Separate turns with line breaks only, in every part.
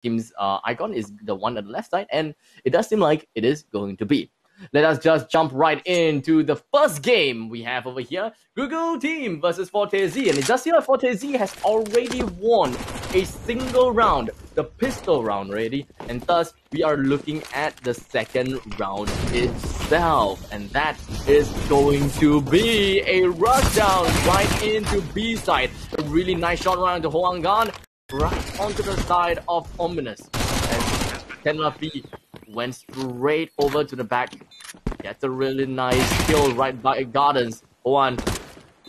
team's icon is the one at the left side, and it does seem like it is going to be. Let us just jump right into the first game we have over here. Google Team versus fortez. And it does seem like fortez has already won a single round, the pistol round already. And thus, we are looking at the second round itself. And that is going to be a rush down right into B side. A really nice shot around to Hoangan, right onto the side of Ominous. And Tenla B went straight over to the back. Gets a really nice kill right by Gardens. One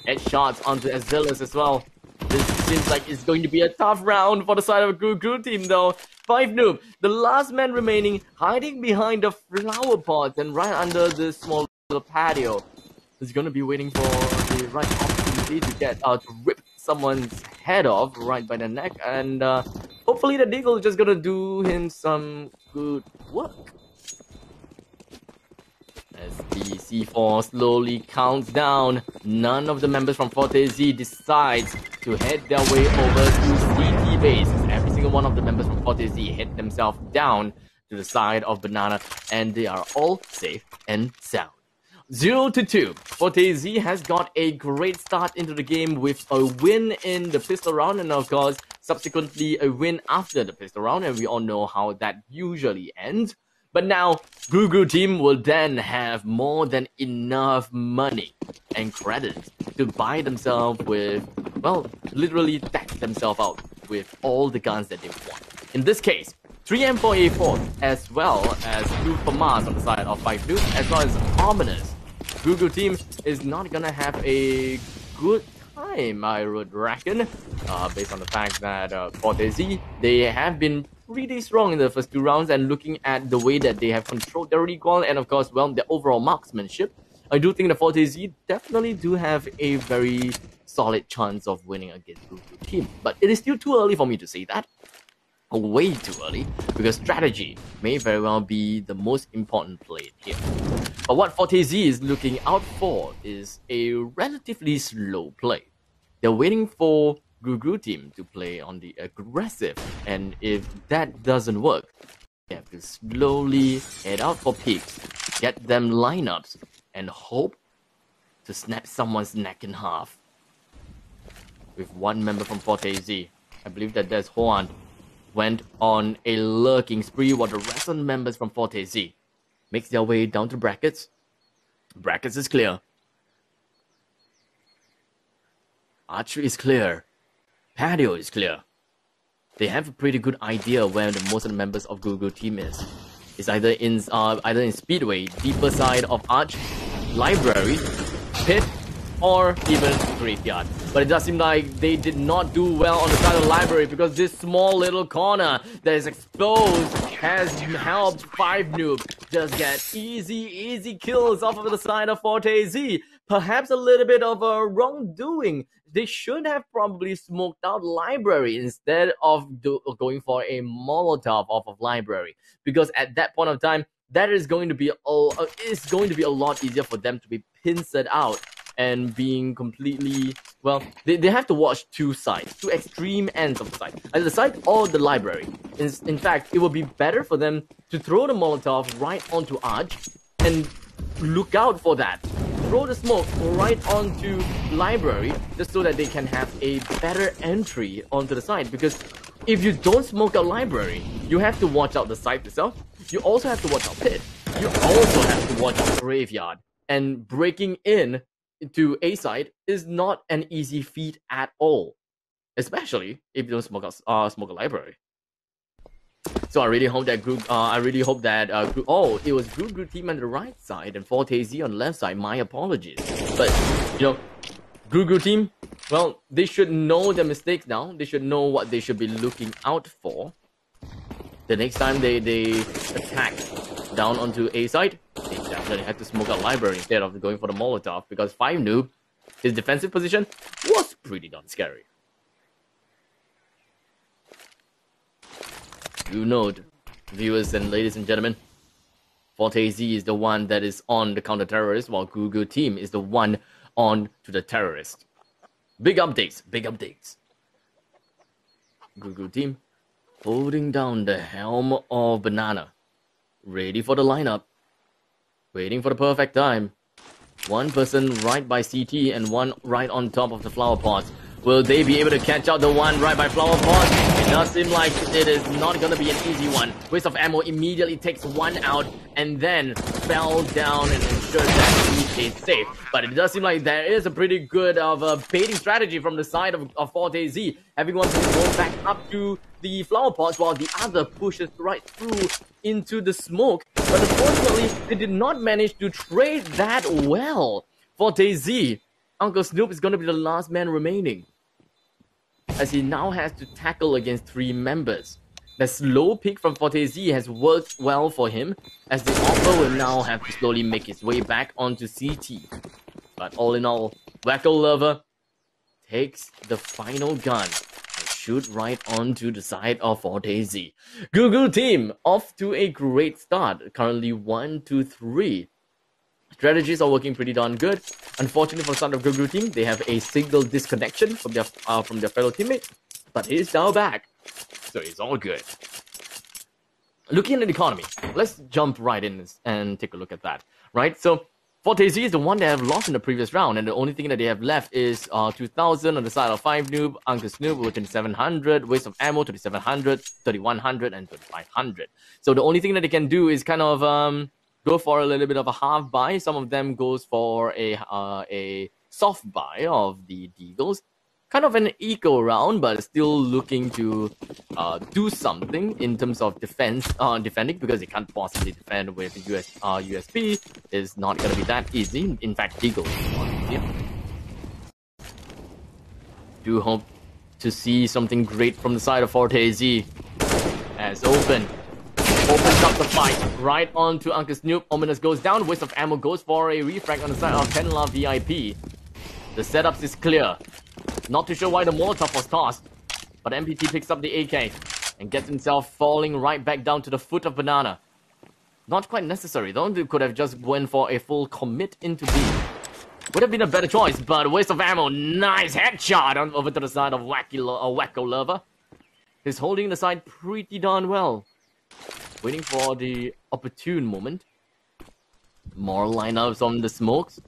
headshots onto Azilis as well. This seems like it's going to be a tough round for the side of Gugu team though. 5 noob, the last man remaining, hiding behind the flower pots and right under this small little patio. He's gonna be waiting for the right opportunity to get to rip someone's head off right by the neck, and hopefully the Deagle is just gonna do him some good work. As the C4 slowly counts down, none of the members from fortez decides to head their way over to CT base. Every single one of the members from fortez hit themselves down to the side of Banana, and they are all safe and sound. 0-2. fortez has got a great start into the game with a win in the pistol round, and of course, subsequently a win after the pistol round, and we all know how that usually ends. But now, Gugu team will then have more than enough money and credits to buy themselves with, well, literally deck themselves out with all the guns that they want. In this case, 3M4A4, as well as 2 FAMAS on the side of 5 Noob, as well as Ominous. Gugu team is not gonna have a good time, I would reckon, based on the fact that fortez, they have been pretty strong in the first 2 rounds, and looking at the way that they have controlled their recoil and of course, well, their overall marksmanship, I do think the fortez definitely do have a very solid chance of winning against Gugu team. But it is still too early for me to say that. Way too early, because strategy may very well be the most important play here. But what fortez is looking out for is a relatively slow play. They're waiting for Gugu team to play on the aggressive, and if that doesn't work, they have to slowly head out for peaks, get them lineups, and hope to snap someone's neck in half. With one member from fortez, I believe that there's Hoan, went on a lurking spree while the rest of the members from fortez makes their way down to brackets. Brackets is clear. Archery is clear. Patio is clear. They have a pretty good idea where the most of the members of Gugu team is. It's either in Speedway, deeper side of Arch, Library, Pit, or even Graveyard. But it does seem like they did not do well on the side of the Library, because this small little corner that is exposed has helped 5 Noob just get easy kills off of the side of fortez. Perhaps a little bit of a wrongdoing. They should have probably smoked out Library instead of going for a Molotov off of Library, because at that point of time, that is going to be a lot easier for them to be pincered out and being completely, well, they have to watch 2 sides, 2 extreme ends of the side, either the side or the Library. In fact, it would be better for them to throw the Molotov right onto Arch and look out for that. Throw the smoke right onto Library just so that they can have a better entry onto the side. Because if you don't smoke out Library, you have to watch out the site itself. You also have to watch out Pit. You also have to watch out Graveyard. And breaking in to A side is not an easy feat at all, especially if you don't smoke a Library. So I really hope that it was Gugu team on the right side and fortez on the left side. My apologies, but you know, Gugu team, well, they should know their mistakes now. They should know what they should be looking out for. The next time they attack down onto A side, they definitely have to smoke out Library instead of going for the Molotov, because 5 Noob, his defensive position was pretty darn scary. You know, viewers and ladies and gentlemen, fortez is the one that is on the counter-terrorist, while Gugu team is the one on to the terrorist. Big updates, big updates. Gugu team holding down the helm of Banana. Ready for the lineup. Waiting for the perfect time. One person right by CT and one right on top of the flower pots. Will they be able to catch out the one right by flower pots? It does seem like it is not going to be an easy one. Waste of ammo immediately takes one out and then fell down and ensures that he stays safe. But it does seem like there is a pretty good baiting strategy from the side of fortez. Having one person go back up to the flower pots while the other pushes right through into the smoke. But unfortunately, they did not manage to trade that well. fortez, Uncle Snoop is going to be the last man remaining, as he now has to tackle against 3 members. The slow pick from fortez has worked well for him, as the offer will now have to slowly make its way back onto CT. But all in all, Wacko Lover takes the final gun and shoot right onto the side of fortez. Gugu team off to a great start, currently 1-3. Strategies are working pretty darn good. Unfortunately for the side of Gugu team, they have a signal disconnection from their fellow teammates, but it is now back, so it's all good. Looking at the economy, let's jump right in and take a look at that. Right, so fortez is the one that have lost in the previous round, and the only thing that they have left is 2,000 on the side of 5 noob, Uncle Snoop with 2,700, waste of ammo 2,700, 3,100, and 2,500. So the only thing that they can do is kind of go for a little bit of a half buy. Some of them goes for a soft buy of the deagles. Kind of an eco round, but still looking to do something in terms of defending, because they can't possibly defend with USP. Is not going to be that easy. In fact, deagles is not easy. Do hope to see something great from the side of fortez, as opens up the fight right onto Uncle Snoop. Ominous goes down. Waste of ammo goes for a refrag on the side of Tenla VIP. The setups is clear. Not too sure why the Molotov was tossed, but MPT picks up the AK and gets himself falling right back down to the foot of Banana. Not quite necessary though. They could have just went for a full commit into B. Would have been a better choice, but waste of ammo. Nice headshot on over to the side of Wacko Lover. He's holding the side pretty darn well. Waiting for the opportune moment. More lineups on the smokes.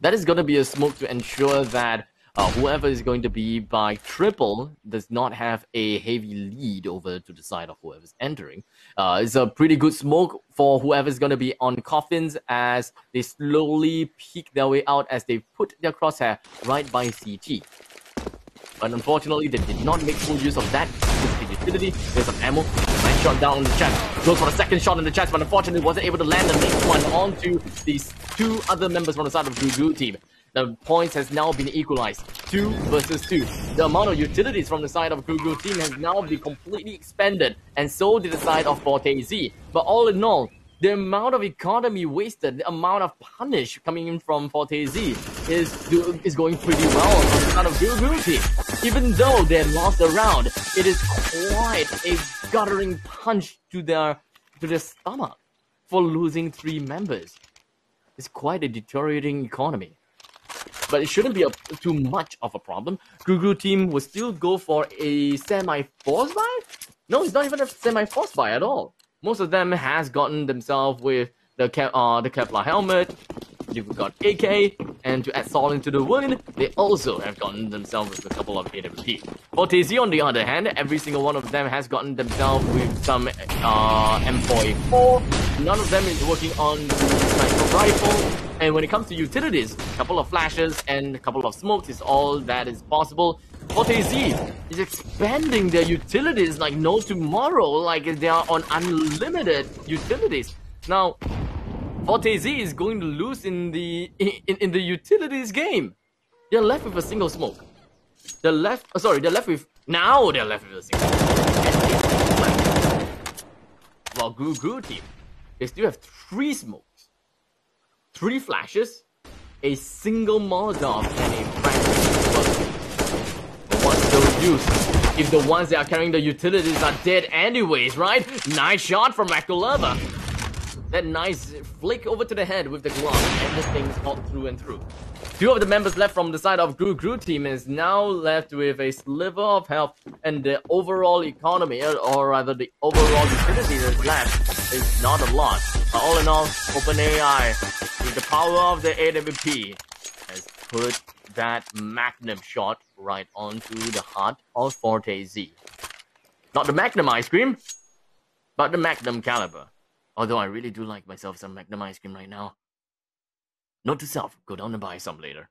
That is going to be a smoke to ensure that whoever is going to be by triple does not have a heavy lead over to the side of whoever's entering. It's a pretty good smoke for whoever's going to be on coffins, as they slowly peek their way out as they put their crosshair right by CT. But unfortunately, they did not make full use of that utility. There's some ammo. Nice shot down on the chest. Goes for the second shot in the chest, but unfortunately wasn't able to land the next one onto these 2 other members from the side of Gugu team. The points has now been equalized. 2 versus 2. The amount of utilities from the side of Gugu team has now been completely expended, and so did the side of fortez. But all in all, the amount of economy wasted, the amount of punish coming in from fortez is going pretty well on the side of Gugu team. Even though they lost the round, it is quite a guttering punch to their stomach for losing 3 members. It's quite a deteriorating economy. But it shouldn't be too much of a problem. Gugu team will still go for a semi-force buy? No, it's not even a semi-force buy at all. Most of them has gotten themselves with the Kevlar helmet. You've got AK, and to add salt into the wound, they also have gotten themselves with a couple of AWP. fortez, on the other hand, every single one of them has gotten themselves with some M4A4. None of them is working on the sniper rifle. And when it comes to utilities, a couple of flashes and a couple of smokes is all that is possible. fortez is expanding their utilities like no tomorrow, like they are on unlimited utilities. Now, fortez is going to lose in the utilities game. They're left with a single smoke. They're left with a single smoke. While Gugu team, they still have 3 smokes, 3 flashes, a single Molotov, and a fragment. But what's the use if the ones that are carrying the utilities are dead anyways, right? Nice shot from Wacko Lover. That nice flick over to the head with the glove, and this thing's all through and through. Two of the members left from the side of Gru team is now left with a sliver of health, and the overall economy, or rather the overall utility that's left, is not a lot. But all in all, OpenAI, with the power of the AWP, has put that magnum shot right onto the heart of fortez. Not the Magnum ice cream, but the Magnum caliber. Although I really do like myself some Magnum ice cream right now. Note to self, go down and buy some later.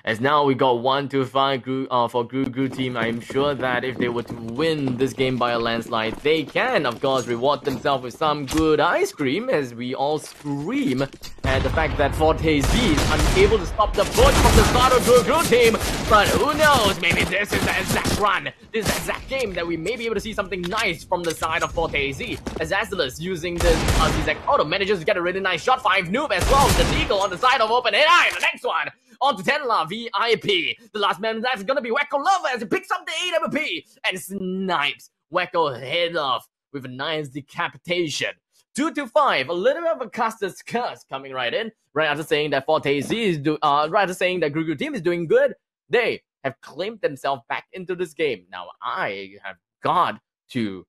As now we got 1-5 for Gru team. I'm sure that if they were to win this game by a landslide, they can, of course, reward themselves with some good ice cream as we all scream at the fact that fortez is unable to stop the push from the start of Gru team. But who knows, maybe this is the exact run, this exact game that we may be able to see something nice from the side of fortez. As Azulus using this ZZAC auto manages to get a really nice shot. 5 noob as well, the Deagle on the side of OpenAI. The next one on to Tenla VIP. The last man left is gonna be Wacko Lover as he picks up the AWP and snipes Wacko head off with a nice decapitation. 2-5, a little bit of a Custer's curse coming right in, right after saying that fortez is right after saying that Gru team is doing good. They have claimed themselves back into this game. Now I have got to,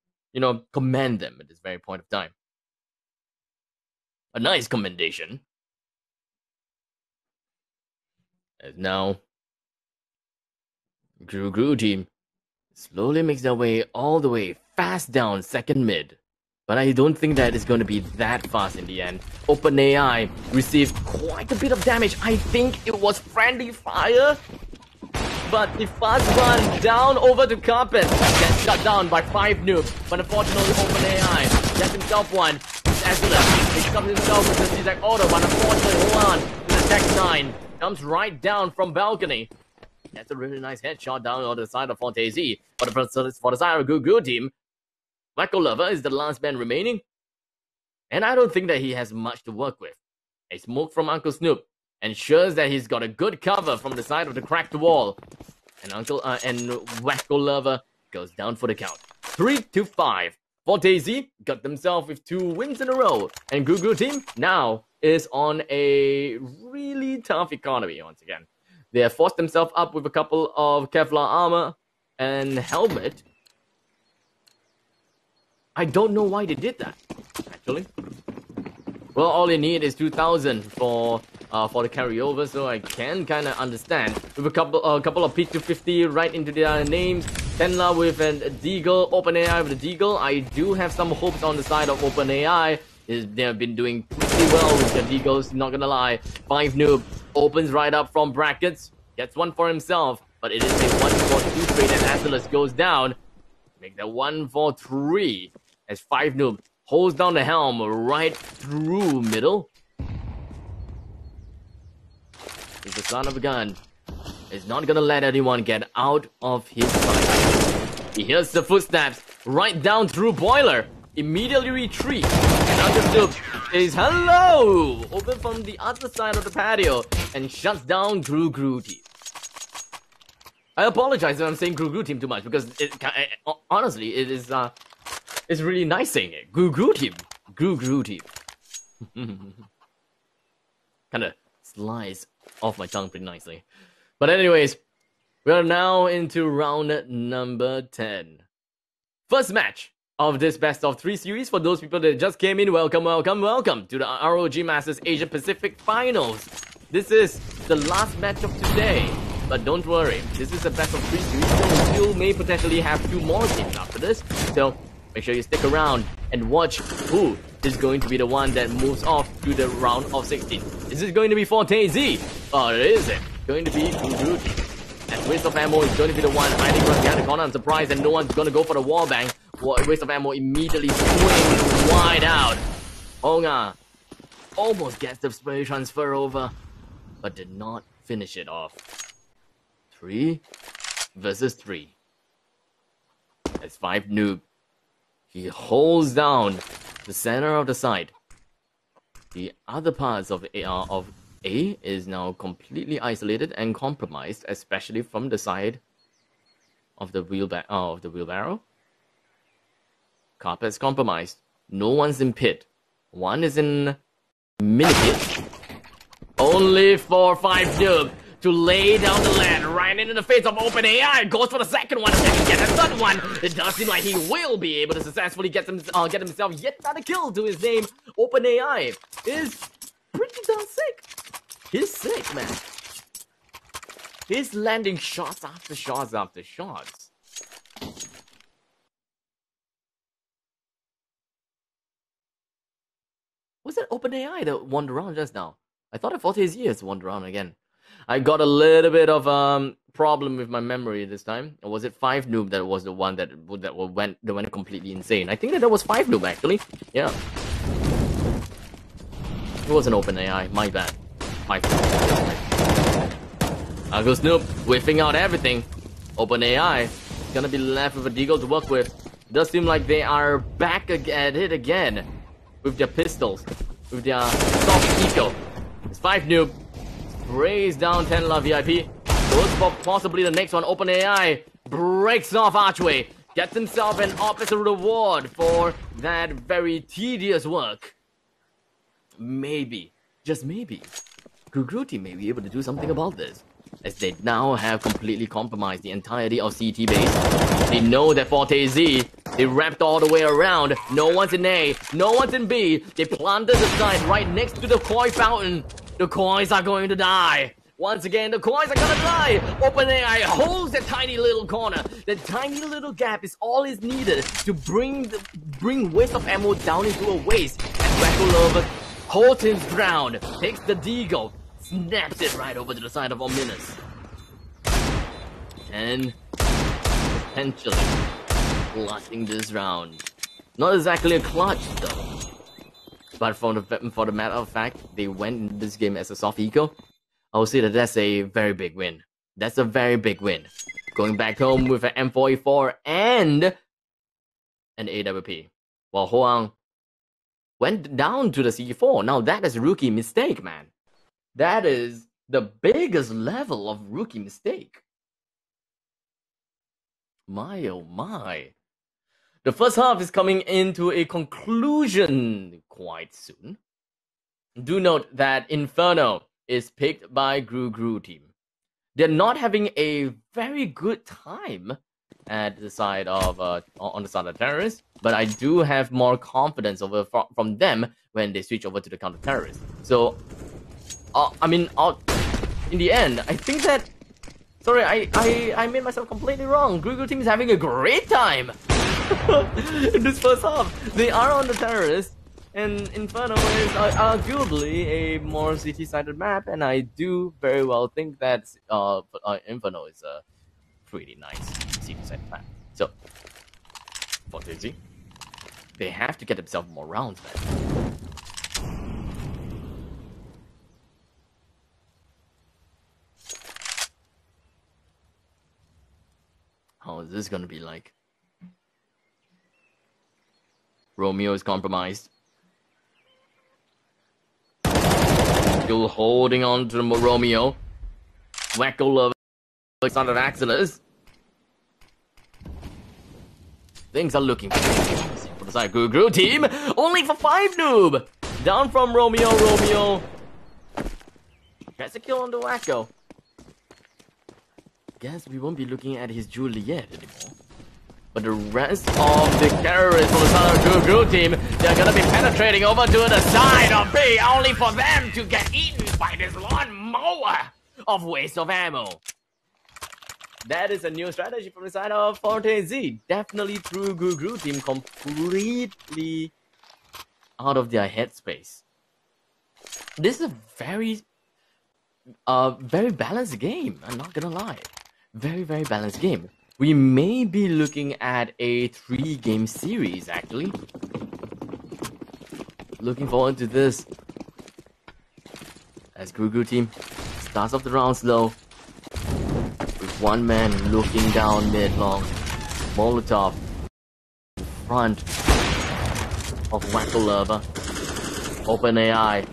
commend them at this very point of time. A nice commendation. As now, Gru team slowly makes their way all the way fast down second mid. But I don't think that it's going to be that fast in the end. OpenAI received quite a bit of damage. I think it was friendly fire. But the fast run down over to Carpet gets shut down by 5 noobs. But unfortunately, OpenAI gets himself one. Azulus picks up himself with the ZZAC auto. But unfortunately, hold on. The Tech 9 comes right down from balcony. That's a really nice headshot down on the side of fortez. But for the side of Gru team, Wacko Lover is the last man remaining. And I don't think that he has much to work with. A smoke from Uncle Snoop ensures that he's got a good cover from the side of the cracked wall. And Wacko Lover goes down for the count. 3-5. fortez got themselves with 2 wins in a row. And Gru team now is on a really tough economy once again. They have forced themselves up with a couple of Kevlar armor and helmet. I don't know why they did that, actually. Well, all you need is 2,000 for the carryover, so I can kind of understand. With a couple of P250 right into their names. Tenla with a Deagle, OpenAI with a Deagle. I do have some hopes on the side of OpenAI. They have been doing pretty well with their Deagles, not gonna lie. 5 noob opens right up from brackets, gets one for himself, but it is a 1-4-2 trade and Azulus goes down. Make that 1-4-3 as 5 noob holds down the helm right through middle. He's the son of a gun. Is not gonna let anyone get out of his sight. He hears the footsteps right down through boiler. Immediately retreat. And Uncle Snoop says hello over from the other side of the patio and shuts down Gru team. I apologize if I'm saying Gru team too much because honestly it is it's really nice saying it. Gru team. Gru team. Kind of slides off my tongue pretty nicely. But anyways, we are now into round number 10. First match of this best of 3 series. For those people that just came in, welcome to the ROG Masters Asia Pacific Finals. This is the last match of today, but don't worry, this is a best of 3 series, so we still may potentially have 2 more games after this. So make sure you stick around and watch who is going to be the one that moves off to the round of 16. Is it going to be fortez, or is it going to be Gru? And Waste of Ammo is going to be the one hiding behind the corner. I'm surprised that no one's going to go for the wallbang. Waste of Ammo immediately swings wide out. Honga almost gets the spray transfer over, but did not finish it off. 3 versus 3. As 5 noob, he holds down the center of the site. The other parts of A is now completely isolated and compromised, especially from the side of the wheelbarrow. Carpet's compromised. No one's in pit. One is in mini pit. Only for 5 noob to lay down the land right into the face of OpenAI. Goes for the second one, and then he gets a third one. It does seem like he will be able to successfully get himself yet another kill to his name. OpenAI is pretty darn sick. He's sick, man. He's landing shots after shots after shots. Was it OpenAI that won the round just now? I thought fortez has won the round again. I got a little bit of problem with my memory this time. Or was it 5 noob that was the one that went completely insane? I think that was 5 noob actually. Yeah. It wasn't OpenAI. My bad. 5 noob. Uncle Snoop whiffing out everything. OpenAI is gonna be left with a deagle to work with. It does seem like they are back at it again with their pistols, with their soft eco. It's 5 noob. Sprays down 10 love VIP. Goes for possibly the next one. OpenAI breaks off Archway. Gets himself an opposite reward for that very tedious work. Maybe, just maybe, Gru team may be able to do something about this, as they now have completely compromised the entirety of CT base. They know that fortez, they wrapped all the way around. No one's in A, no one's in B. They planted the site right next to the koi fountain. The coins are going to die. Once again, the coins are gonna die. OpenAI holds that tiny little corner. That tiny little gap is all is needed to bring waste of ammo down into a waste. And Wacko holds his ground, takes the deagle, snaps it right over to the side of Ominous. And potentially clutching this round. Not exactly a clutch though. But for the matter of fact, they went in this game as a soft eco. I would say that that's a very big win. That's a very big win. Going back home with an M44 and an AWP. While Hoang went down to the C4. Now that is a rookie mistake, man. That is the biggest level of rookie mistake. My oh my. The first half is coming into a conclusion quite soon. Do note that Inferno is picked by Gru team. They're not having a very good time at the side of on the side of terrorists, but I do have more confidence from them when they switch over to the counter terrorists. So, I mean, in the end, I think that. Sorry, I made myself completely wrong. Gru team is having a great time. In this first half, they are on the terrorists, and Inferno is arguably a more CT-sided map, and I do very well think that Inferno is a pretty nice CT-sided map. So, fortez, they have to get themselves more rounds, man. How is this gonna be like? Romeo is compromised. Still holding on to Romeo. Wacko Lover son of Axelis. Things are looking for the side. Gru team only for 5 noob. Down from Romeo. Gets a kill on the Wacko. Guess we won't be looking at his Juliet anymore. But the rest of the terrorists on the side of Gru team, they're gonna be penetrating over to the side of B, only for them to get eaten by this lawnmower of waste of ammo. That is a new strategy from the side of fortez. Definitely threw Gru team completely out of their headspace. This is a very balanced game. I'm not gonna lie, very balanced game. We may be looking at a 3-game series, actually. Looking forward to this. As Gru team starts off the round slow, with one man looking down mid-long. Molotov in front of Wacko Lover. OpenAI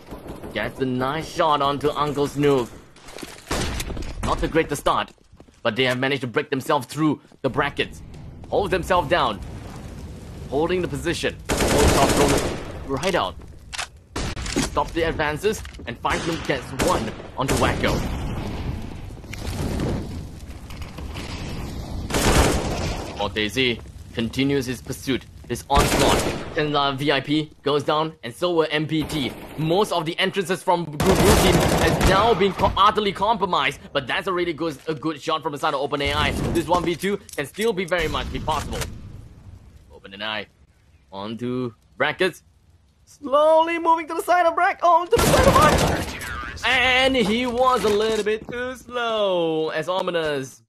gets a nice shot onto Uncle Snoop. Not the greatest start, but they have managed to break themselves through the brackets. Hold themselves down. holding the position. Molotov thrown right out. Stops the advances, and 5 Noob gets one onto Wacko. fortez continues his pursuit, his onslaught. And VIP goes down, and so will MPT. Most of the entrances from Guru team has now been utterly compromised, but that's a really good shot from the side of OpenAI. This 1v2 can still be very much be possible. OpenAI onto brackets, slowly moving to the side of Brack, to the side of Brack. And he was a little bit too slow as Ominous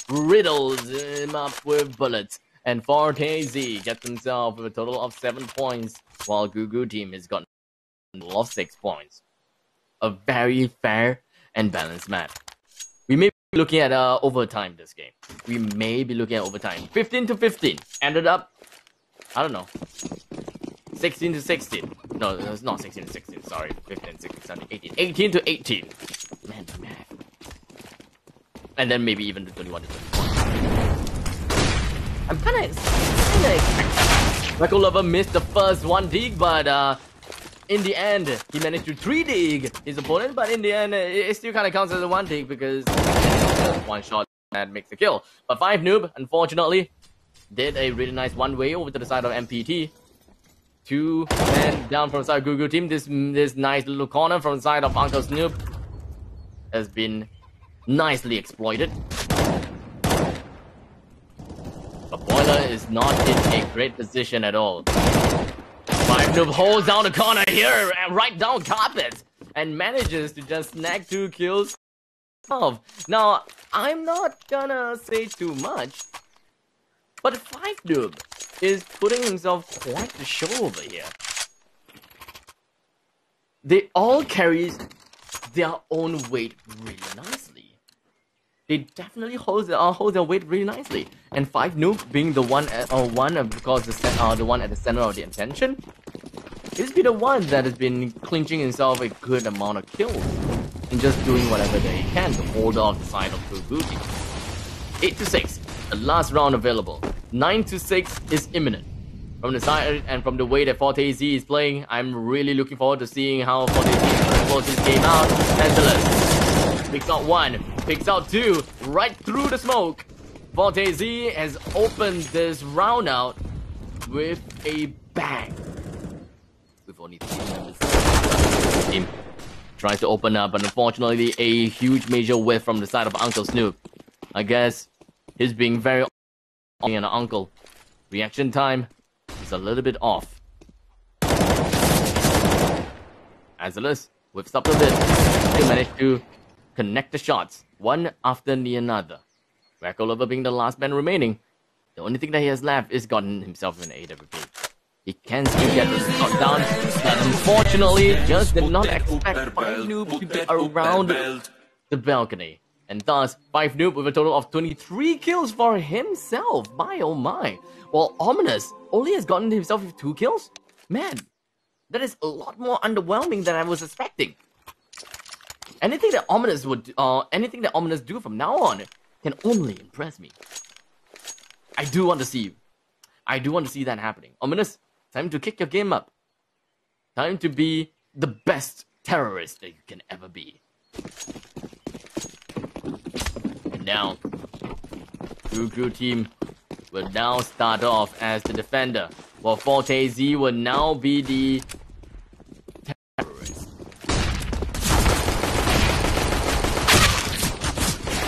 riddles him up with bullets. And fortez gets himself with a total of 7 points, while Gugu team has gotten a total of 6 points. A very fair and balanced match. We may be looking at overtime this game. We may be looking at overtime. 15-15. Ended up, I don't know, 16-16. No, it's not 16-16. Sorry, 15, 16, 17, 18. 18-18. Man, man. And then maybe even to 21-21. I'm kinda expecting Wacko Lover missed the first 1 dig, but in the end, he managed to 3 dig his opponent, but in the end, it still kinda counts as a 1 dig because 1 shot that makes the kill. But 5 Noob, unfortunately, did a really nice one-way over to the side of MPT. 2 men down from the side of Gugu team. This nice little corner from the side of Uncle Snoop has been nicely exploited. But Boiler is not in a great position at all. 5 Noob holds down the corner here and right down carpet and manages to just snag 2 kills. Now, I'm not gonna say too much, but 5 Noob is putting himself quite the show over here. They all carry their own weight really nicely. They definitely hold their weight really nicely. And 5 Noob being the one because the one at the center of the attention, he's been the one that has been clinching himself a good amount of kills and just doing whatever that he can to hold off the side of Guguti. 8-6, the last round available. 9-6 is imminent. From the side and from the way that fortez is playing, I'm really looking forward to seeing how fortez close this game out. Tantalus picks out 1, picks out 2, right through the smoke. fortez has opened this round out with a bang. With only 3 members. Team tries to open up, but unfortunately a huge major whiff from the side of Uncle Snoop. I guess he's being very an uncle. Reaction time is a little bit off. Azalus whiffs up a bit. They managed to connect the shots, one after the another. Wacko Lover being the last man remaining. The only thing that he has left is gotten himself an AWP. He can still get the shot down, but unfortunately just did not expect 5 Noob to be around the balcony. And thus, 5 Noob with a total of 23 kills for himself. My oh my. While Ominous only has gotten himself with 2 kills? Man, that is a lot more underwhelming than I was expecting. Anything that Ominous do from now on can only impress me. I do want to see that happening. Ominous, time to kick your game up. Time to be the best terrorist that you can ever be. And now, Gugu team will now start off as the defender, while fortez will now be the terrorist.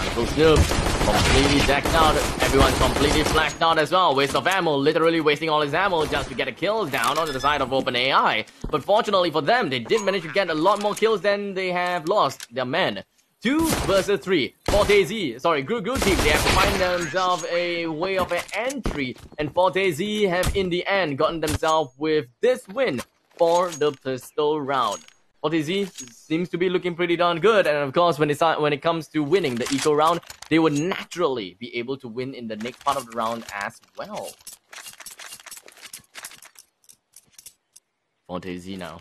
Uncle Snoop completely decked out. Everyone's completely flashed out as well. Waste of ammo, literally wasting all his ammo just to get a kill down on the side of OpenAI. But fortunately for them, they did manage to get a lot more kills than they have lost their men. 2 versus 3. Gugu team, they have to find themselves a way of an entry. And fortez have in the end gotten themselves with this win for the pistol round. fortez seems to be looking pretty darn good. And of course, when it comes to winning the eco round, they would naturally be able to win in the next part of the round as well. fortez now.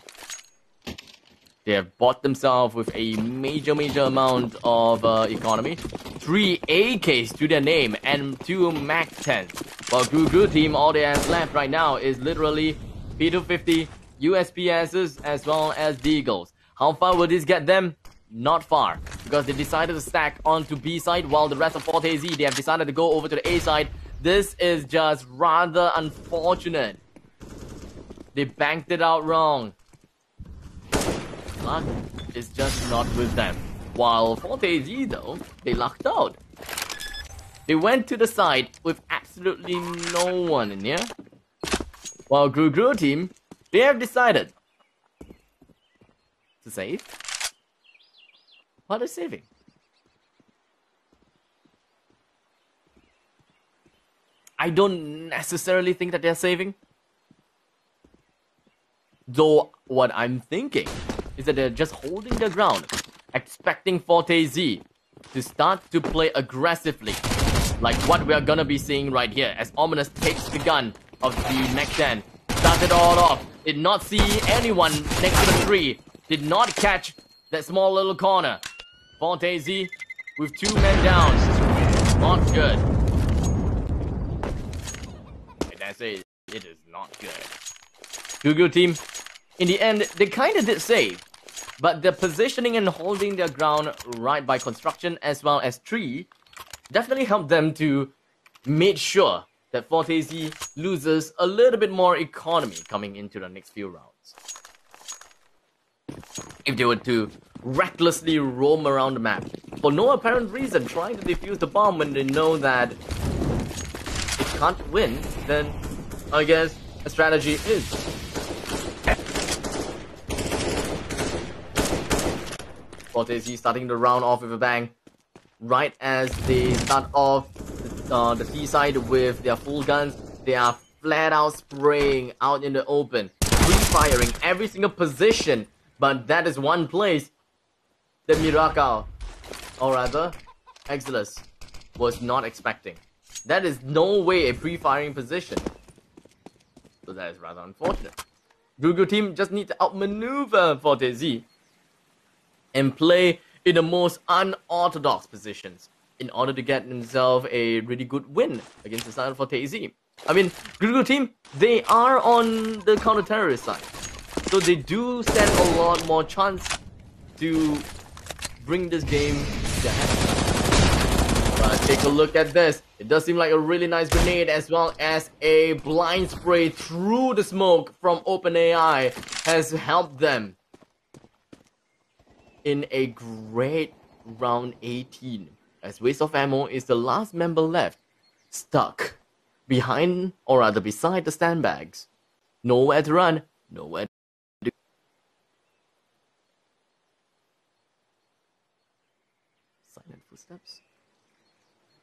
They have bought themselves with a major amount of economy. 3 AKs to their name and 2 Mac 10s. While Gugu team, all they have left right now is literally P250, USPSs, as well as Deagles. How far will this get them? Not far, because they decided to stack onto B side, while the rest of fortez, they have decided to go over to the A side. This is just rather unfortunate. They banked it out wrong. Luck is just not with them. While fortez, though, they lucked out. They went to the side with absolutely no one in here. While Gugu team, they have decided to save. What are they saving? I don't necessarily think that they're saving. Though what I'm thinking is that they're just holding their ground, expecting fortez to start to play aggressively, like what we are gonna be seeing right here, as Ominous takes the gun of the next gen. Started all off, did not see anyone next to the tree, did not catch that small little corner. fortez with 2 men down, not good. And I say it is not good. Gugu team, in the end, they kinda did save, but the positioning and holding their ground right by construction as well as tree definitely helped them to make sure that fortez loses a little bit more economy coming into the next few rounds. If they were to recklessly roam around the map for no apparent reason, trying to defuse the bomb when they know that it can't win, then I guess a strategy is. fortez starting the round off with a bang. Right as they start off the T side with their full guns, they are flat out spraying out in the open, pre-firing every single position. But that is one place that Miracle, or rather, Exilus, was not expecting. That is no way a pre-firing position. So that is rather unfortunate. Gugu team just need to outmaneuver fortez and play in the most unorthodox positions in order to get themselves a really good win against the side of fortez. I mean, Gugu team, they are on the counter-terrorist side, so they do stand a lot more chance to bring this game to hand. But take a look at this. It does seem like a really nice grenade, as well as a blind spray through the smoke from OpenAI has helped them in a great round 18, as Waste of Ammo is the last member left, stuck behind, or rather beside the sandbags. Nowhere to run, nowhere to do. Silent footsteps.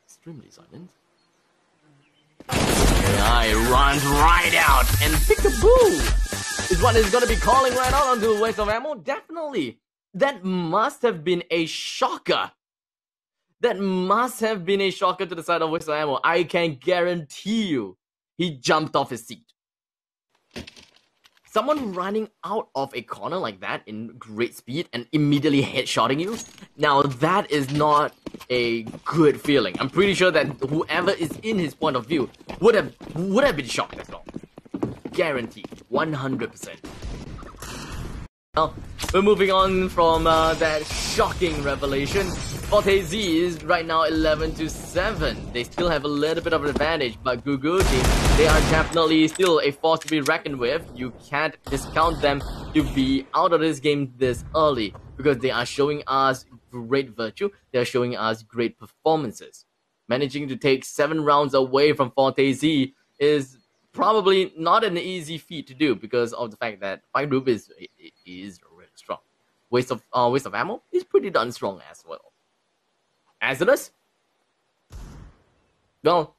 Extremely silent. AI runs right out, and peekaboo is what is going to be calling right out onto Waste of Ammo. Definitely. That must have been a shocker. That must have been a shocker to the side of Waste of Ammo. I can guarantee you, he jumped off his seat. Someone running out of a corner like that in great speed and immediately headshotting you. Now that is not a good feeling. I'm pretty sure that whoever is in his point of view would have been shocked as well. Guaranteed, 100%. Now, we're moving on from that shocking revelation. fortez is right now 11-7. They still have a little bit of an advantage, but Gugu team, they are definitely still a force to be reckoned with. You can't discount them to be out of this game this early, because they are showing us great virtue. They are showing us great performances. Managing to take 7 rounds away from fortez is probably not an easy feat to do, because of the fact that my group is really strong. Waste of Ammo is pretty darn strong as well. Exilus, well,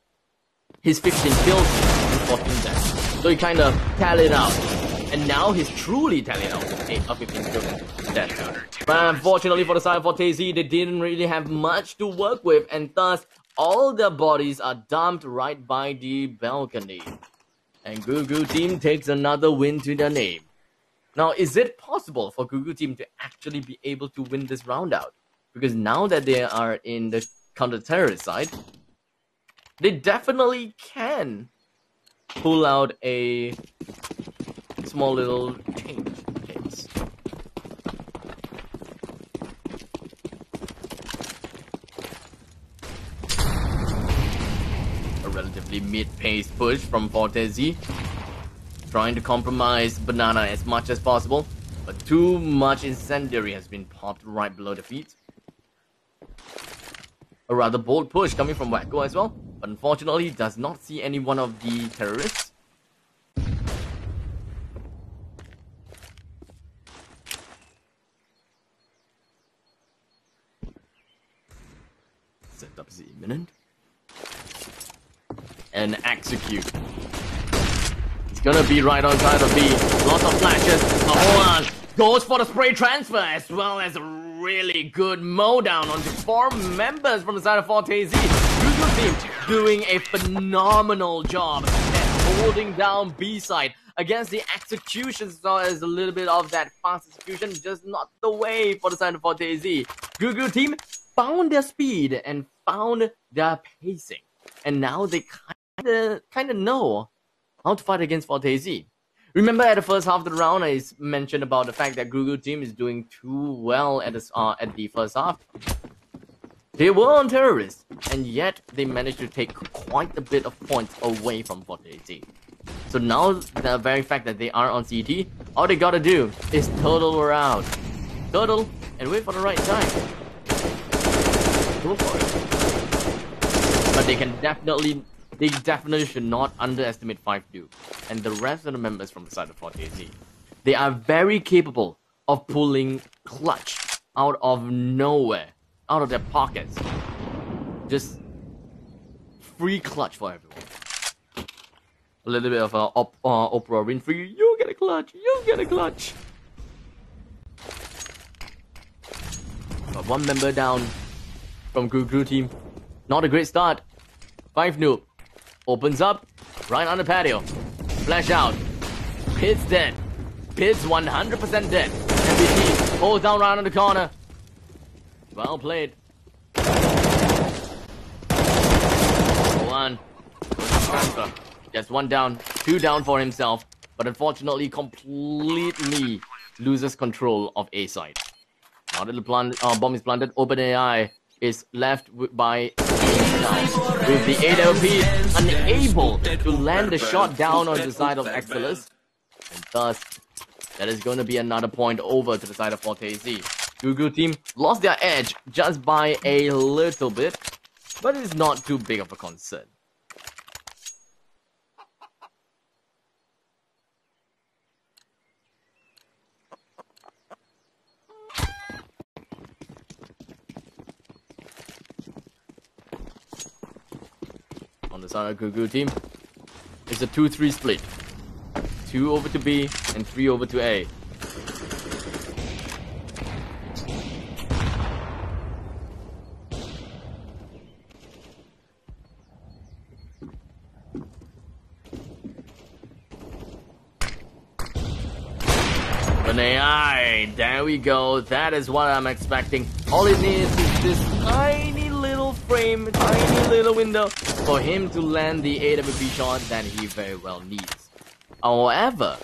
he's 15 kills and 14 deaths, so he kind of tallied out, and now he's truly tallied out 15 kills and deaths. But unfortunately for the side of fortez, they didn't really have much to work with, and thus all their bodies are dumped right by the balcony. And Gugu team takes another win to their name. Now, is it possible for Gugu team to actually be able to win this round out? Because now that they are in the counter-terrorist side, they definitely can pull out a small little change case. A relatively mid-paced push from fortez, trying to compromise Banana as much as possible, but too much incendiary has been popped right below the feet. A rather bold push coming from Wacko as well, but unfortunately does not see any one of the terrorists. Setup is imminent. And execute. It's gonna be right on side of B. Lots of flashes. Hold on. Goes for the spray transfer as well as a really good mowdown onto 4 members from the side of fortez. Google team doing a phenomenal job at holding down B side against the execution, as well as a little bit of that fast execution, just not the way for the side of fortez. Google team found their speed and found their pacing, and now they kind of know how to fight against fortez. Remember at the first half of the round, I mentioned about the fact that Google team is doing too well at the first half. They were on terrorists, and yet they managed to take quite a bit of points away from fortez. So now the very fact that they are on CT, all they gotta do is turtle around, turtle, and wait for the right time. Go for it. But they definitely should not underestimate 5-2 and the rest of the members from the side of fortez. They are very capable of pulling clutch out of nowhere, out of their pockets. Just free clutch for everyone. A little bit of Oprah Winfrey. You get a clutch. You get a clutch. But 1 member down from Guru team. Not a great start. 5 noob. Opens up. Right on the patio. Flash out. Pit's dead. Pit's 100% dead. MVP holds down right on the corner. Well played. One. Transfer. Just 1 down. 2 down for himself. But unfortunately completely loses control of A side. Now that the bomb is planted, OpenAI is left by now, with the AWP unable to land the shot down on the side of Exilus, and thus that is going to be another point over to the side of fortez. Google team lost their edge just by a little bit, but it's not too big of a concern. On the side of Google team, it's a 2-3 split. 2 over to B and 3 over to A. An AI, there we go. That is what I'm expecting. All it needs is this tiny little frame, tiny little window for him to land the AWP shot that he very well needs. However,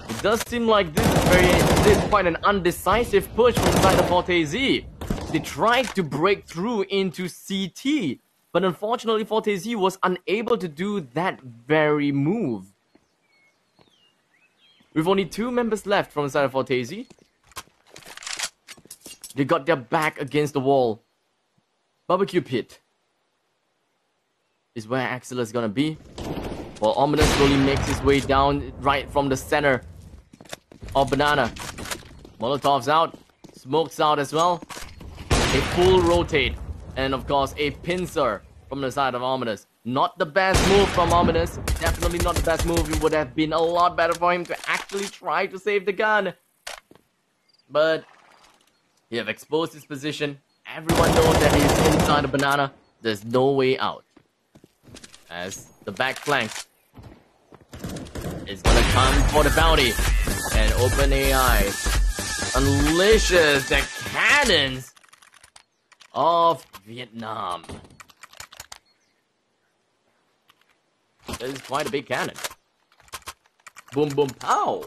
it does seem like this is quite an undecisive push from the side of fortez. They tried to break through into CT, but unfortunately fortez was unable to do that very move. With only 2 members left from the side of fortez, they got their back against the wall. Barbecue pit is where Axel is gonna be, while Ominous slowly makes his way down right from the center of Banana. Molotov's out, Smoke's out as well. A full rotate, and of course a pincer from the side of Ominous. Not the best move from Ominous, definitely not the best move. It would have been a lot better for him to actually try to save the gun. But he have exposed his position. Everyone knows that he's inside the Banana. There's no way out. As the back flank is gonna come for the bounty. And OpenAI unleashes the cannons of Vietnam. That is quite a big cannon. Boom, boom, pow!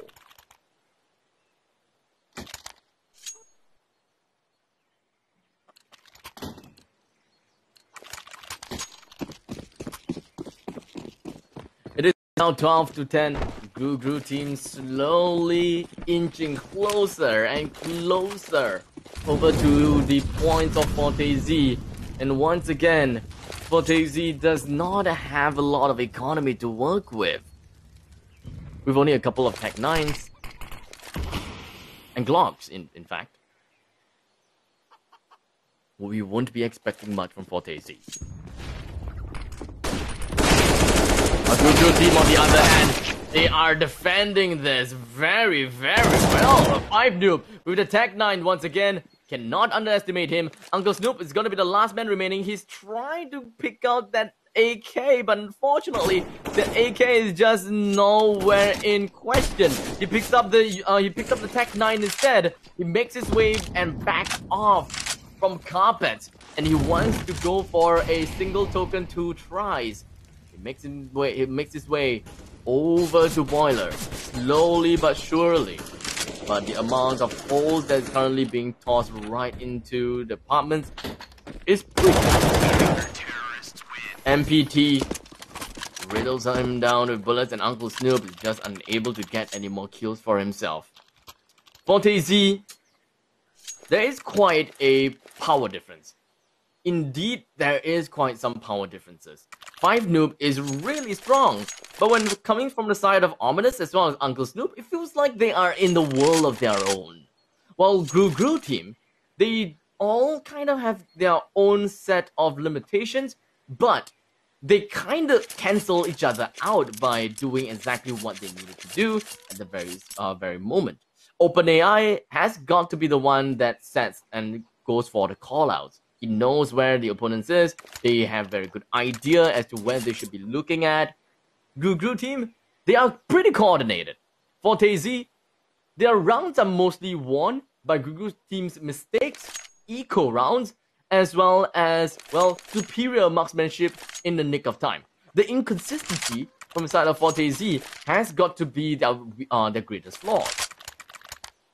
It is now 12 to 10. Gru team slowly inching closer and closer over to the points of fortez. And once again, fortez does not have a lot of economy to work with. We've only a couple of Tech 9s and Glocks, in fact. We won't be expecting much from fortez. A Gru team, on the other hand, they are defending this very, very well. A 5 noob with the Tech 9 once again. Cannot underestimate him. Uncle Snoop is going to be the last man remaining. He's trying to pick out that AK, but unfortunately, the AK is just nowhere in question. He picks up the Tech 9 instead. He makes his way and backs off from carpet, and he wants to go for a single token 2 tries. He makes his way over to Boiler, slowly but surely. But the amount of holes that is currently being tossed right into the apartments is pretty high. MPT riddles him down with bullets, and Uncle Snoop is just unable to get any more kills for himself. fortez, there is quite a power difference. Indeed, there is quite some power differences. 5 noob is really strong, but when coming from the side of Ominous as well as Uncle Snoop, it feels like they are in the world of their own. While Gru team, they all kind of have their own set of limitations, but they kind of cancel each other out by doing exactly what they needed to do at the very moment. OpenAI has got to be the one that sets and goes for the callouts. He knows where the opponents is. They have very good idea as to where they should be looking at. Gru team, they are pretty coordinated. fortez, their rounds are mostly won by Gru team's mistakes, eco rounds, as well as, well, superior marksmanship in the nick of time. The inconsistency from the side of fortez has got to be their greatest flaw.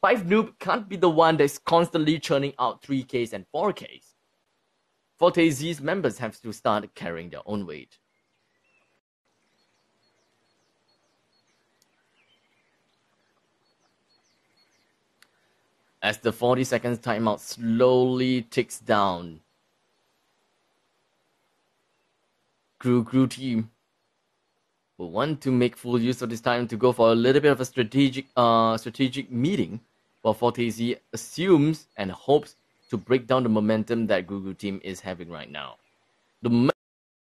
5 noob can't be the one that's constantly churning out 3Ks and 4Ks. fortez's members have to start carrying their own weight. As the 40 seconds timeout slowly ticks down, Gru team will want to make full use of this time to go for a little bit of a strategic meeting, while fortez assumes and hopes to break down the momentum that Gru team is having right now. The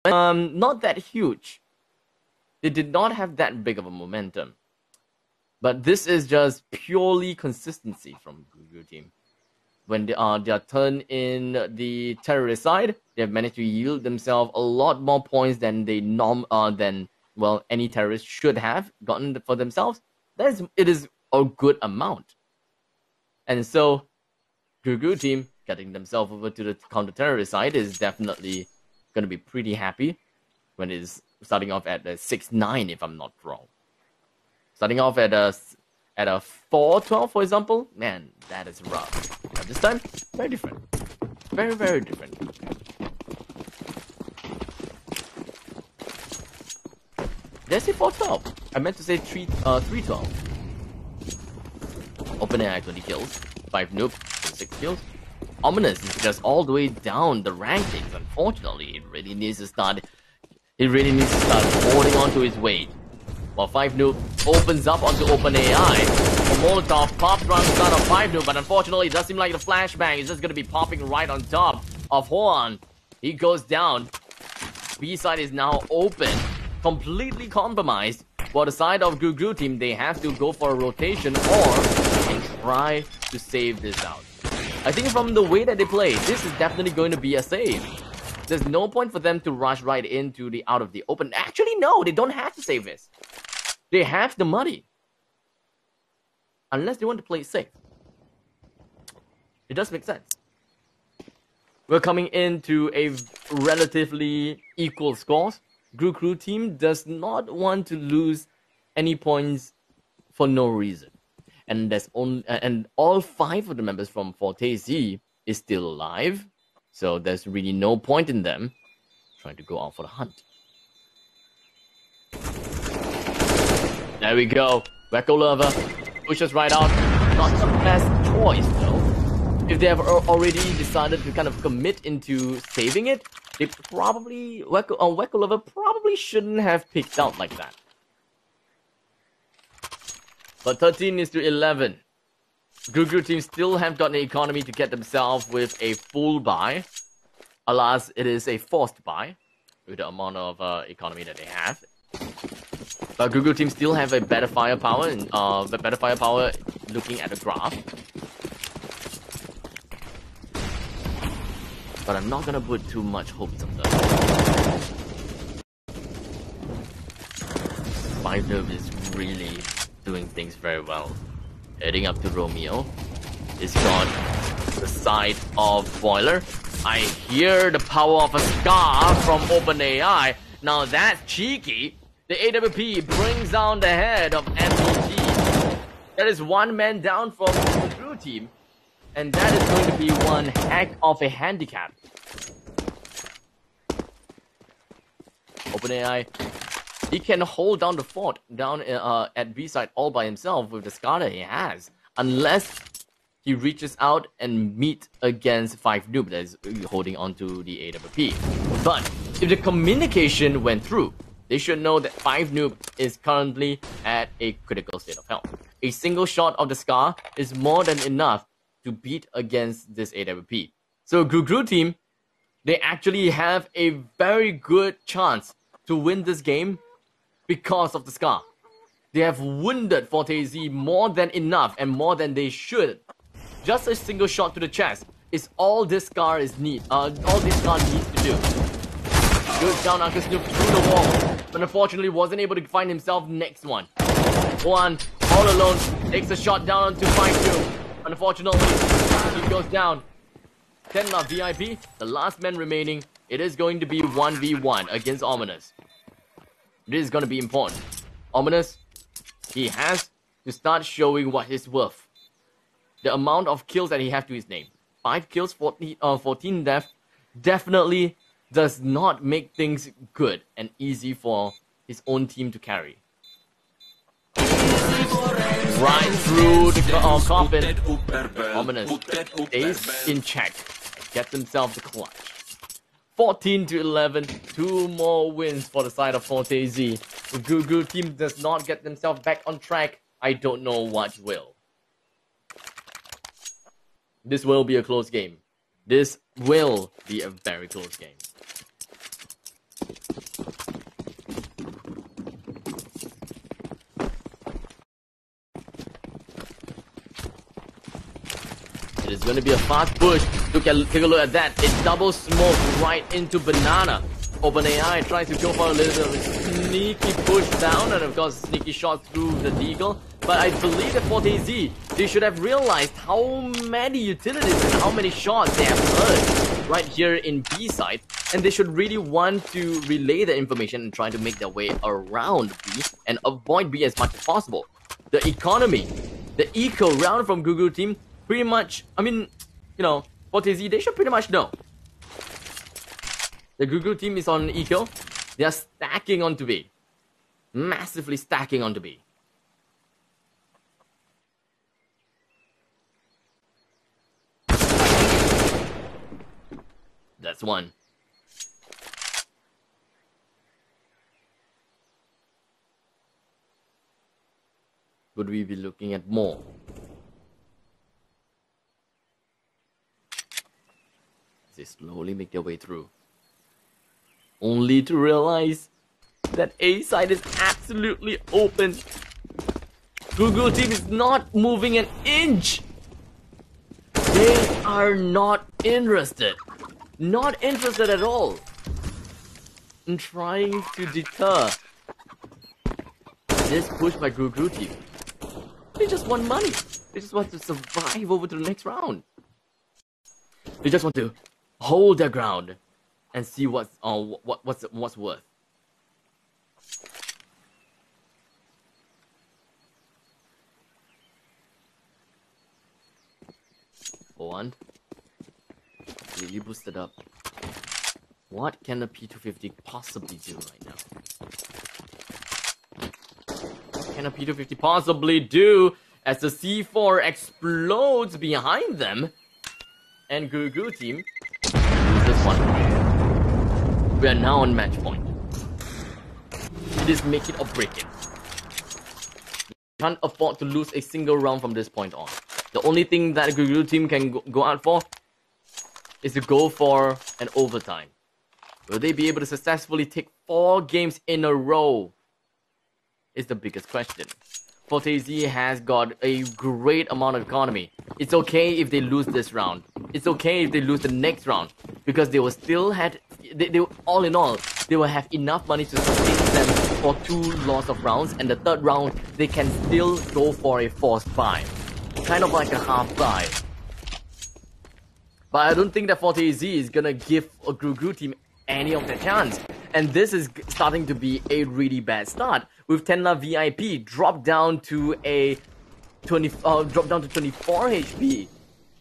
not that huge. They did not have that big of a momentum. But this is just purely consistency from Gru team. When they are turn in the terrorist side, they have managed to yield themselves a lot more points than any terrorist should have gotten for themselves. It is a good amount. And so Gru team getting themselves over to the counter-terrorist side is definitely going to be pretty happy when it's starting off at a 6-9, if I'm not wrong. Starting off at a 4-12, for example, man, that is rough. But this time, very different. Very, very different. Did I say 4-12? I meant to say 3-12. OpenAI 20 kills. 5 noob, 6 kills. Ominous is just all the way down the rankings. Unfortunately, it really needs to start holding on to his weight. While 5 noob opens up onto OpenAI, the Molotov pops around the side of 5 noob, but unfortunately, it does seem like the flashbang is just going to be popping right on top of Hoan. He goes down. B side is now open, completely compromised. While the side of Gru team, they have to go for a rotation or try to save this out. I think from the way that they play, this is definitely going to be a save. There's no point for them to rush right into the out of the open. Actually, no, they don't have to save this. They have the money. Unless they want to play it safe. It does make sense. We're coming into a relatively equal scores. Crew team does not want to lose any points for no reason. And all 5 of the members from Fortez is still alive, so there's really no point in them trying to go out for the hunt. There we go. Wacko Lover pushes right out. Not the best choice though. If they have already decided to kind of commit into saving it, they probably Wacko Lover probably shouldn't have picked out like that. But 13-11. Crew team still have got an economy to get themselves with a full buy. Alas, it is a forced buy with the amount of economy that they have. But Crew team still have a better firepower, and better firepower looking at the graph. But I'm not gonna put too much hopes on them. 5-Noob is really doing things very well. Heading up to Romeo. It's got the side of Boiler. I hear the power of a Scar from OpenAI. Now that's cheeky. The AWP brings down the head of MPG. That is 1 man down from the Crew team. And that is going to be one heck of a handicap. OpenAI, he can hold down the fort down at B side all by himself with the Scar that he has. Unless he reaches out and meet against 5-Noob that is holding onto the AWP. But if the communication went through, they should know that 5-Noob is currently at a critical state of health. A single shot of the Scar is more than enough to beat against this AWP. So Crew team, they actually have a very good chance to win this game because of the Scar. They have wounded Fortez more than enough and more than they should. Just a single shot to the chest is all this Scar needs to do. Goes down Uncle Snoop through the wall, but unfortunately wasn't able to find himself next one. One, all alone, takes a shot down onto 5-2. Unfortunately, he goes down. 10 love VIP, the last man remaining. It is going to be 1v1 against Ominous. This is going to be important. Ominous, he has to start showing what he's worth. The amount of kills that he has to his name. 5 kills, 14 death, definitely does not make things good and easy for his own team to carry. Right through the coffin. Ominous stays in check. Gets himself the clutch. 14-11. 2 more wins for the side of Fortez. The Crew team does not get themselves back on track. I don't know what will. This will be a close game. This will be a very close game. It is going to be a fast push. Take a look at that. It double smoke right into Banana. OpenAI tries to go for a little sneaky push down, and of course sneaky shot through the Deagle. But I believe that Fortez, they should have realized how many utilities and how many shots they have heard right here in B side, and they should really want to relay the information and try to make their way around B and avoid B as much as possible. The economy, the eco round from Crew team, pretty much, I mean, you know, Fortez, they should pretty much know. The Crew team is on eco. They are stacking onto B. Massively stacking onto B. That's one. Would we be looking at more? They slowly make their way through. Only to realize that A side is absolutely open. Crew team is not moving an inch. They are not interested. Not interested at all in trying to deter this push by Crew team. They just want money. They just want to survive over to the next round. They just want to hold their ground and see what's worth. Hold on. Really boosted up. What can the P250 possibly do right now? What can a P250 possibly do as the C4 explodes behind them? And Guru team loses one. We are now on match point. It is make it or break it. We can't afford to lose a single round from this point on. The only thing that Guru team can go out for is to go for an overtime. Will they be able to successfully take 4 games in a row? Is the biggest question. Fortez has got a great amount of economy. It's okay if they lose this round. It's okay if they lose the next round, because they will still they all in all, they will have enough money to sustain them for 2 loss of rounds, and the 3rd round they can still go for a forced buy, kind of like a half buy. But I don't think that fortez is gonna give a Guru team any of the chance. And this is starting to be a really bad start, with Tenla VIP dropped down to 24 HP.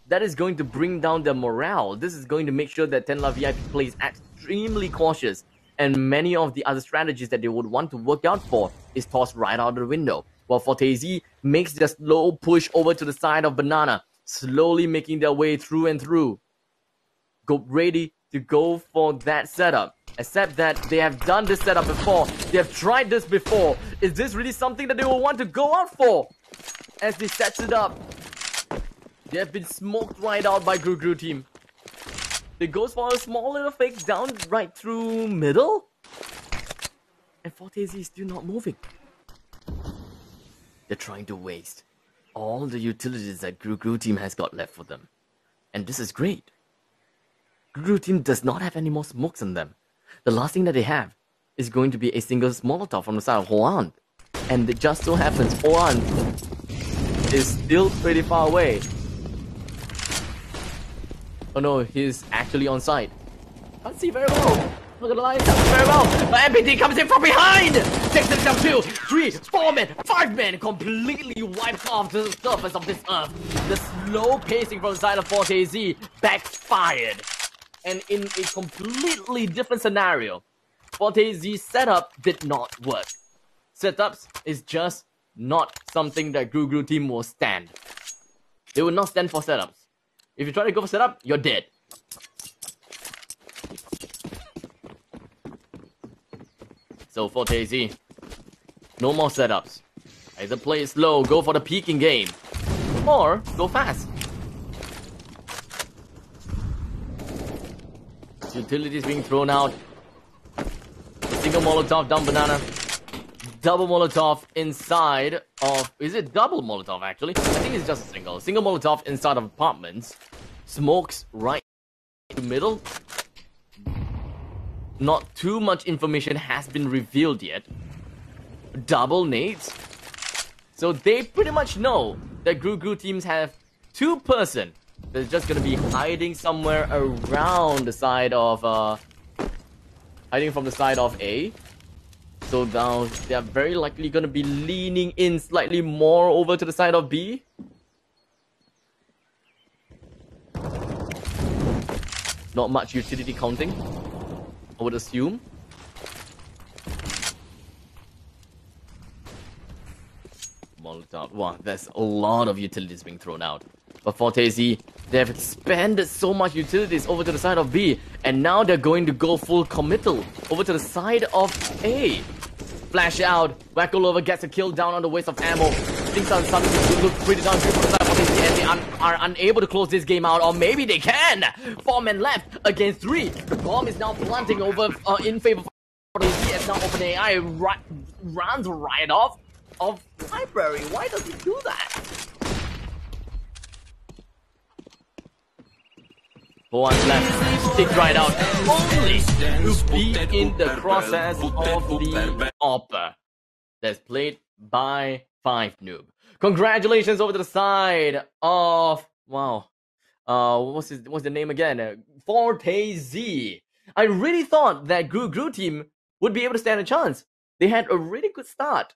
That is going to bring down their morale. This is going to make sure that Tenla VIP plays extremely cautious, and many of the other strategies that they would want to work out for is tossed right out of the window. While fortez makes their slow push over to the side of Banana, slowly making their way through and through. Go ready to go for that setup. Except that they have done this setup before. They have tried this before. Is this really something that they will want to go out for? As they set it up, they have been smoked right out by Guru team. They goes for a small little fake down right through middle. And fortez is still not moving. They're trying to waste all the utilities that Guru team has got left for them. And this is great. Guru team does not have any more smokes on them. The last thing that they have is going to be a single Molotov from the side of Hoan. And it just so happens Hoan is still pretty far away. Oh no, he's actually on site. Can't see very well. Look at the line, can't see very well. But MPT comes in from behind! Takes them down 2, 3, 4 men, 5 men, completely wiped off the surface of this earth. The slow pacing from the side of fortez backfired. And in a completely different scenario, fortez's setup did not work. Setups is just not something that Guru team will stand. They will not stand for setups. If you try to go for setup, you're dead. So fortez, no more setups. Either play it slow, go for the peaking game, or go fast. Utilities being thrown out. Single Molotov down Banana. Double Molotov inside of... Is it double Molotov actually? I think it's just a single. Single Molotov inside of apartments. Smokes right in the middle. Not too much information has been revealed yet. Double nades. So they pretty much know that Guru teams have 2 person. They're just gonna be hiding somewhere around the side of hiding from the side of A. So now they are very likely gonna be leaning in slightly more over to the side of B. Not much utility counting, I would assume. Molotov. Wow, there's a lot of utilities being thrown out. But fortez, they have expanded so much utilities over to the side of B, and now they're going to go full committal over to the side of A. Flash out, Wackolova gets a kill down on the waste of ammo. Things are starting to look pretty darn good for the side of fortez, and they are unable to close this game out, or maybe they can. 4 men left against 3. The bomb is now planting over in favor of fortez, as now OpenAI runs right off of library. Why does he do that? One left, stick right out, only to be in the process of the Opera that's played by 5noob. Congratulations over to the side of, wow, what's the name again? fortez. I really thought that Guru team would be able to stand a chance. They had a really good start.